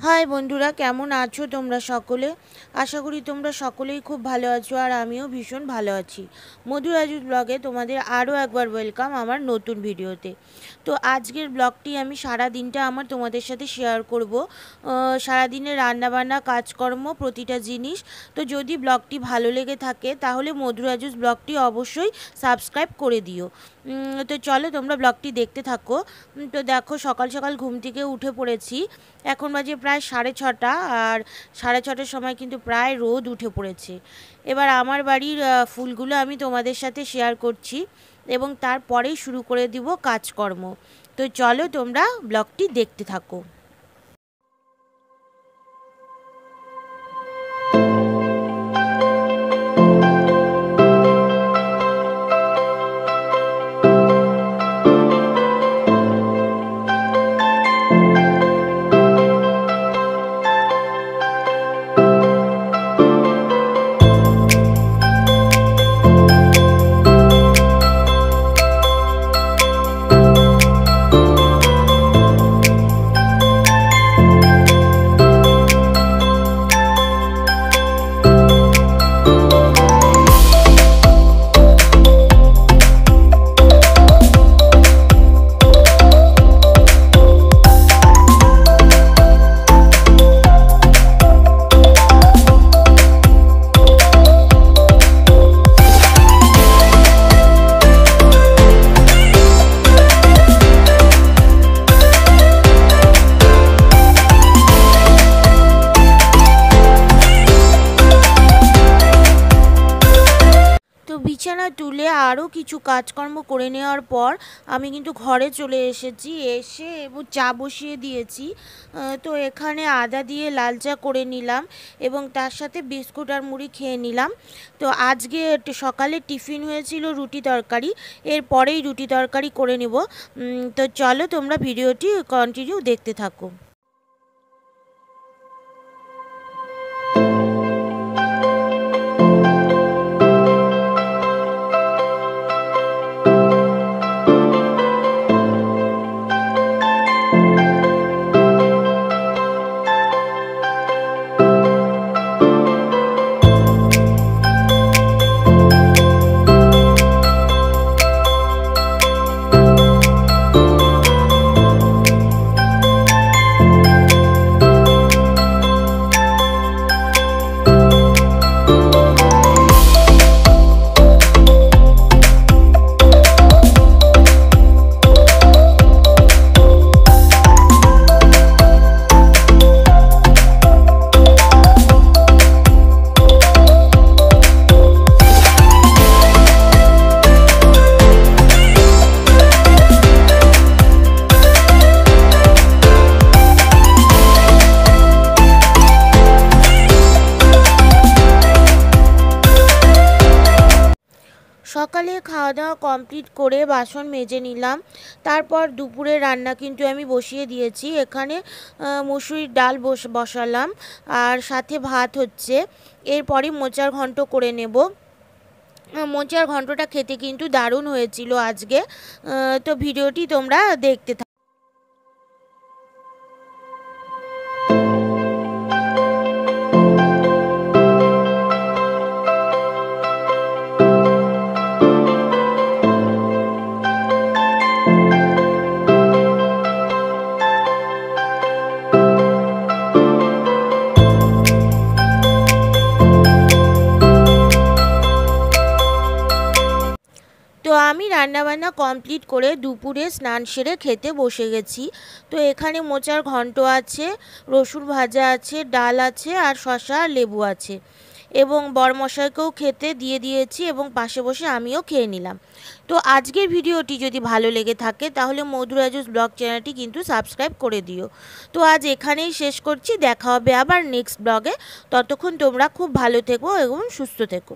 High বন্ধুরা, কেমন আছো তোমরা সকলে? আশা করি তোমরা সকলেই খুব ভালো আছো আর আমিও ভীষণ ভালো আছি। মধু রাজুর ব্লগে তোমাদের আরও একবার ওয়েলকাম আমার নতুন ভিডিওতে। তো আজকের ব্লগটি আমি সারা দিনটা তোমাদের সাথে শেয়ার করব, সারাদিনের রান্নাবান্না, কাজকর্ম, প্রতিটা জিনিস। তো যদি ব্লগটি ভালো লেগে থাকে তাহলে মধু রাজুর ব্লগটি অবশ্যই সাবস্ক্রাইব করে দিও। তো চলো তোমরা ব্লগটি দেখতে থাকো। তো দেখো, সকাল সকাল ঘুম থেকে উঠে পড়েছি। এখন বাজে প্রায় 6:30, আর 6:30টার সময় কিন্তু প্রায় রোদ উঠে পড়েছে। এবার আমার বাড়ির ফুলগুলো আমি তোমাদের সাথে শেয়ার করছি এবং তারপরেই শুরু করে দিব কাজকর্ম। তো চলো তোমরা ব্লগটি দেখতে থাকো। বিছানা তুলে আরও কিছু কাজকর্ম করে নেওয়ার পর আমি কিন্তু ঘরে চলে এসেছি, এবং চা বসিয়ে দিয়েছি। তো এখানে আদা দিয়ে লাল চা করে নিলাম এবং তার সাথে বিস্কুট আর মুড়ি খেয়ে নিলাম। তো আজকে সকালে টিফিন হয়েছিল রুটি তরকারি, এরপরেই রুটি তরকারি করে নেব। তো চলো তোমরা ভিডিওটি কন্টিনিউ দেখতে থাকো। সকালে খাওয়া দাওয়া কমপ্লিট করে বাসন মেজে নিলাম। তারপর দুপুরে রান্না কিন্তু আমি বসিয়ে দিয়েছি। এখানে মুসুরির ডাল বসালাম আর সাথে ভাত হচ্ছে। এরপরই মোচার ঘন্ট করে নেব। মোচার ঘন্টটা খেতে কিন্তু দারুণ হয়েছিল আজকে। তো ভিডিওটি তোমরা দেখতে থাকো। তো আমি রান্নাবান্না কমপ্লিট করে দুপুরে স্নান সেরে খেতে বসে গেছি। তো এখানে মোচার ঘন্ট আছে, রসুন ভাজা আছে, ডাল আছে আর শসা আর লেবু আছে, এবং বরমশাইকেও খেতে দিয়ে দিয়েছি এবং পাশে বসে আমিও খেয়ে নিলাম। তো আজকের ভিডিওটি যদি ভালো লেগে থাকে তাহলে মধু রাজুস ব্লগ চ্যানেলটি কিন্তু সাবস্ক্রাইব করে দিও। তো আজ এখানেই শেষ করছি, দেখা হবে আবার নেক্সট ব্লগে। ততক্ষণ তোমরা খুব ভালো থেকো এবং সুস্থ থেকো।